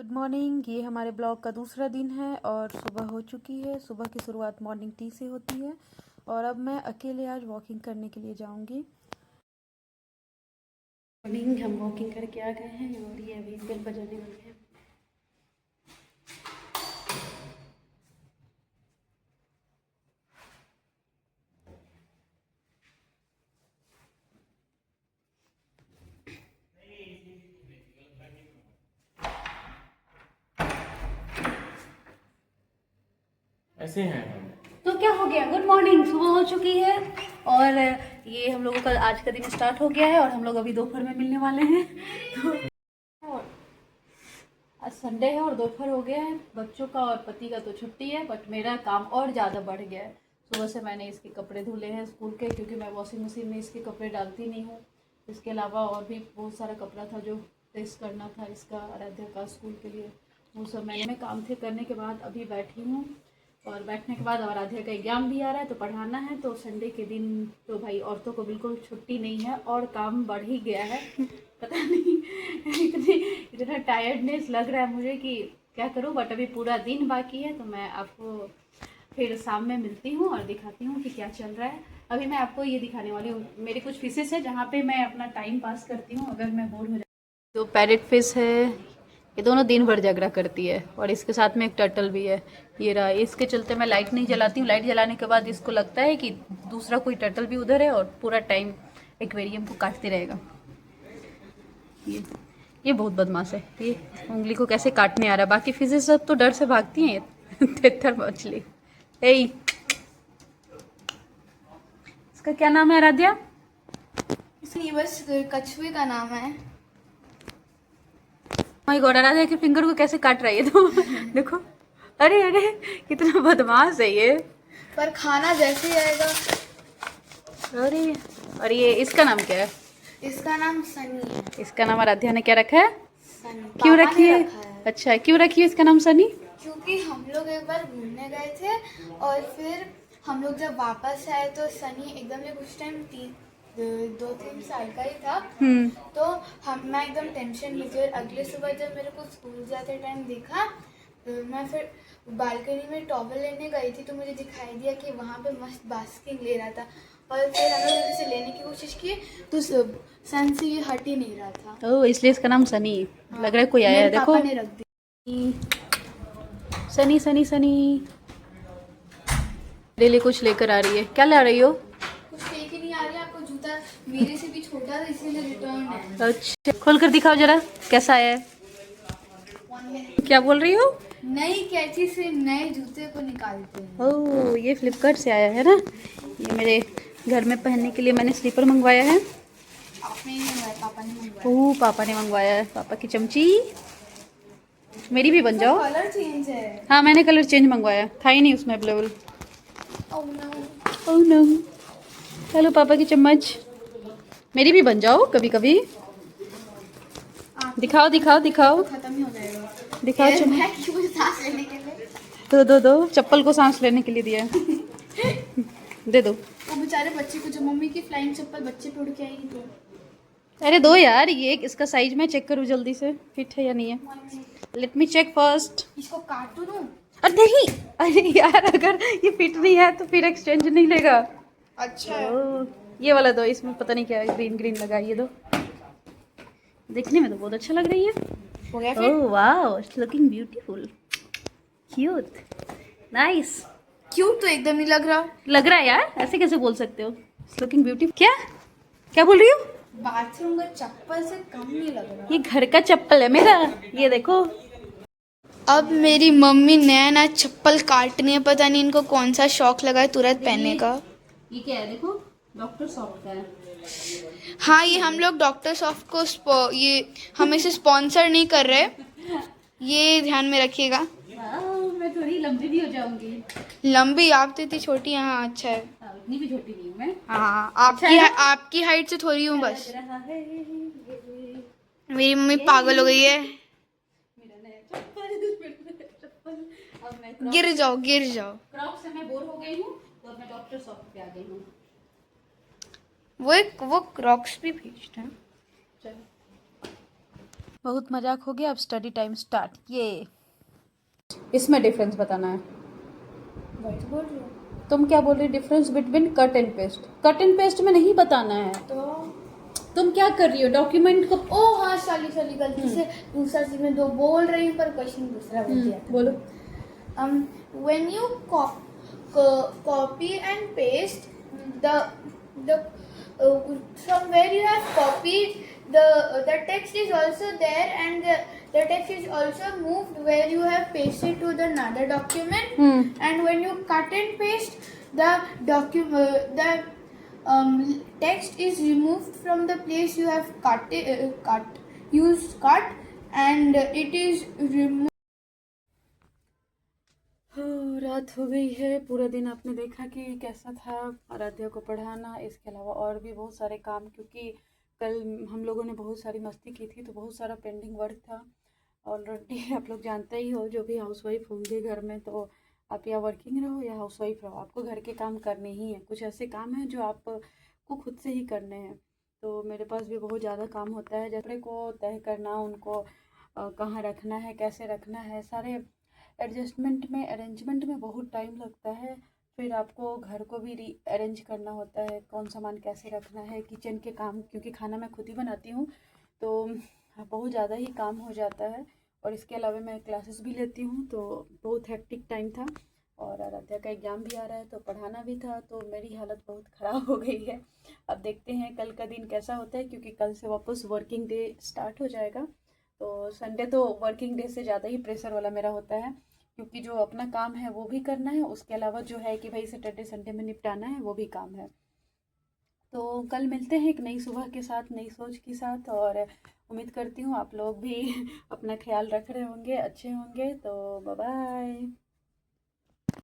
Good morning. ये हमारे blog का दूसरा दिन है और सुबह हो चुकी है। सुबह की शुरुआत मॉर्निंग टी से होती है और अब मैं अकेले आज वॉकिंग करने के लिए जाऊंगी। मॉर्निंग हम वॉकिंग करके आ गए हैं और ये अभी बेल बजाने वाले हैं। ऐसे हैं हम। तो क्या हो गया, गुड मॉर्निंग, सुबह हो चुकी है और ये हम लोगों का आज का दिन स्टार्ट हो गया है और हम लोग अभी दोपहर में मिलने वाले हैं। तो आज संडे है और दोपहर हो गया है। बच्चों का और पति का तो छुट्टी है, बट मेरा काम और ज़्यादा बढ़ गया है। सुबह से मैंने इसके कपड़े धुले हैं स्कूल के, क्योंकि मैं वॉशिंग मशीन में इसके कपड़े डालती नहीं हूँ। इसके अलावा और भी बहुत सारा कपड़ा था जो प्रेस करना था इसका, आराध्या का स्कूल के लिए। वो सब मैंने काम थे करने के बाद अभी बैठी हूँ और बैठने के बाद आराध्या का एग्ज़ाम भी आ रहा है तो पढ़ाना है। तो संडे के दिन तो भाई औरतों को बिल्कुल छुट्टी नहीं है और काम बढ़ ही गया है। पता नहीं इतना टायर्डनेस लग रहा है मुझे कि क्या करूं, बट अभी पूरा दिन बाकी है। तो मैं आपको फिर शाम में मिलती हूँ और दिखाती हूँ कि क्या चल रहा है। अभी मैं आपको ये दिखाने वाली हूँ, मेरे कुछ फिशेस है जहाँ पे मैं अपना टाइम पास करती हूँ अगर मैं बोर हो जाती हूँ। तो पैरेट फिश है, ये दोनों दिन भर झगड़ा करती है और इसके साथ में एक टर्टल भी है। ये रहा, इसके चलते मैं लाइट नहीं जलाती हूँ। लाइट जलाने के बाद इसको लगता है कि दूसरा कोई टर्टल भी उधर है और पूरा टाइम एक्वेरियम को काटते रहेगा। ये बहुत बदमाश है, ये उंगली को कैसे काटने आ रहा है। बाकी फिशेस सब तो डर से भागती हैं। तितर मछली, इसका क्या नाम है आराध्या? इसलिए बस कछुए का नाम है। माय गॉड, आराध्या के फिंगर को कैसे काट रहा है ये तो। देखो, अरे अरे कितना बदमाश है ये। पर खाना जैसे ही आएगा। अरे और ये इसका नाम क्या है? इसका नाम सनी है। इसका नाम आराध्या ने क्या रखा है? सनी क्यों पापा रखी ने है? रखा है। अच्छा, क्यों रखी है इसका नाम सनी? क्योंकि हम लोग एक बार घूमने गए थे और फिर हम लोग जब वापस आए तो सनी एकदम से कुछ टाइम 2-3 साल का ही था। तो मैं एकदम टेंशन में थी और अगले सुबह जब मेरे को स्कूल जाते टाइम देखा, मैं फिर बालकनी में टॉवल लेने गई थी तो मुझे दिखाई दिया कि वहाँ पे मस्त बास्किंग ले रहा था। और फिर हम लोग इसे लेने की कोशिश की तो सन से ये हट ही नहीं रहा था। ओह, इसलिए इसका नाम सनी। हाँ, लग रहा है कोई आया है, मेरे देखो। पापा ने रख दी। सनी सनी सनी मेरे लिए कुछ लेकर आ रही है। क्या ला रही हो? कुछ लेके नहीं आ रही, आपको जूता मेरे से भी छोटा था इसीलिए रिटर्न है। अच्छा, खोल कर दिखाओ जरा कैसा है। क्या बोल रही हो? नई कैंची से नए जूते को निकालते हैं। ओह, ये फ्लिपकार्ट से आया है ना। ये मेरे घर में पहनने के लिए मैंने स्लीपर मंगवाया है। आपने नहीं मंगवाया, पापा ने मंगवाया। ओह, पापा ने मंगवाया है। पापा की चमची, मेरी भी बन जाओ। कलर चेंज है। हाँ, मैंने कलर चेंज मंगवाया था ही नहीं उसमें available. Oh no. Oh no. Hello पापा की चम्मच, मेरी भी बन जाओ कभी कभी। दिखाओ दिखाओ दिखाओ तो खत्म ही हो जाएगा। दिखाओ ये चम्मच। मैं क्यों सांस लेने के लिए। दो दो दो, चप्पल को सांस लेने के लिए दिया है। दे दो। वो बेचारे बच्चे को, जो मम्मी की फ्लाइंग चप्पल बच्चे पे उड़ के आएगी तो। अरे दो यार, ये इसका साइज मैं चेक करूँ जल्दी से, फिट है या नहीं है। Let me check first. इसको काटू दूं? अरे नहीं, अरे यार अगर ये फिट नहीं है तो फिर एक्सचेंज नहीं लेगा। अच्छा। ओह, ये वाला दो, इसमें पता नहीं क्या ग्रीन ग्रीन लगा है, ये दो। देखने में तो बहुत अच्छा लग रही है। हो गया फिर? Oh wow, it's looking beautiful, cute, nice. Cute तो एकदम नहीं लग रहा। लग रहा है यार, ऐसे कैसे बोल सकते हो? It's looking beautiful. क्या क्या बोल रही हो? बाथरूम का चप्पल से कम नहीं लग रहा। ये घर का चप्पल है मेरा, ये देखो। अब मेरी मम्मी नया नया चप्पल काटनी है, पता नहीं इनको कौन सा शौक लगा है तुरंत पहनने का। ये क्या है, देखो, डॉक्टर सॉफ्ट का है। हाँ, ये हम लोग डॉक्टर सॉफ्ट को ये हम इसे स्पॉन्सर नहीं कर रहे, ये ध्यान में रखिएगा। मैं थोड़ी लंबी भी हो जाऊंगी। लंबी? आप तो इतनी छोटी हैं। हाँ अच्छा है। इतनी भी छोटी नहीं हूँ मैं। हाँ, अच्छा है ना? आपकी हाइट से थोड़ी हूँ बस। लग रहा है मेरी मम्मी पागल हो गई है। मेरा नया चप्पल। अब मैं गिर जाओ गिर जाओ। क्रॉक्स से मैं बोर हो गई हूँ तो अब मैं डॉक्टर सॉफ्ट पे आ गई हूँ। वो क्रॉक्स भी भेजते हैं। चलो, बहुत मजाक हो गया, अब स्टडी टाइम स्टार्ट। ये इसमें डिफरेंस बताना है। वही तो बोल रही हूँ। तुम क्या बोल रही? Difference between cut and paste. Cut and paste में नहीं बताना है। तो तुम क्या कर रही हो? डॉक्यूमेंट को ओ हाँ, सॉरी गलती से दूसरा चीज में दो बोल रही हूँ पर क्वेश्चन दूसरा बोल दिया था। बोलो। When you copy and paste the from where you have copied the text is also there, and the text is also moved where you have pasted to the another document. And when you cut and paste, the text is removed from the place you have cut, and it is removed. रात हो गई है। पूरा दिन आपने देखा कि कैसा था आराध्या को पढ़ाना, इसके अलावा और भी बहुत सारे काम, क्योंकि कल हम लोगों ने बहुत सारी मस्ती की थी तो बहुत सारा पेंडिंग वर्क था ऑलरेडी। आप लोग जानते ही हो, जो भी हाउसवाइफ होंगे घर में, तो आप या वर्किंग रहो या हाउसवाइफ रहो, आपको घर के काम करने ही हैं। कुछ ऐसे काम हैं जो आपको खुद से ही करने हैं। तो मेरे पास भी बहुत ज़्यादा काम होता है, जैसे को तय करना, उनको कहाँ रखना है, कैसे रखना है, सारे अरेंजमेंट में बहुत टाइम लगता है। फिर आपको घर को भी अरेंज करना होता है, कौन सामान कैसे रखना है, किचन के काम, क्योंकि खाना मैं खुद ही बनाती हूँ तो बहुत ज़्यादा ही काम हो जाता है। और इसके अलावा मैं क्लासेस भी लेती हूँ, तो बहुत हेक्टिक टाइम था। और आराध्या का एग्ज़ाम भी आ रहा है तो पढ़ाना भी था, तो मेरी हालत बहुत ख़राब हो गई है। अब देखते हैं कल का दिन कैसा होता है, क्योंकि कल से वापस वर्किंग डे स्टार्ट हो जाएगा। तो संडे तो वर्किंग डे से ज़्यादा ही प्रेशर वाला मेरा होता है, क्योंकि जो अपना काम है वो भी करना है, उसके अलावा जो है कि भाई सैटरडे संडे में निपटाना है वो भी काम है। तो कल मिलते हैं एक नई सुबह के साथ, नई सोच के साथ, और उम्मीद करती हूँ आप लोग भी अपना ख्याल रख रहे होंगे, अच्छे होंगे। तो बाय बाय।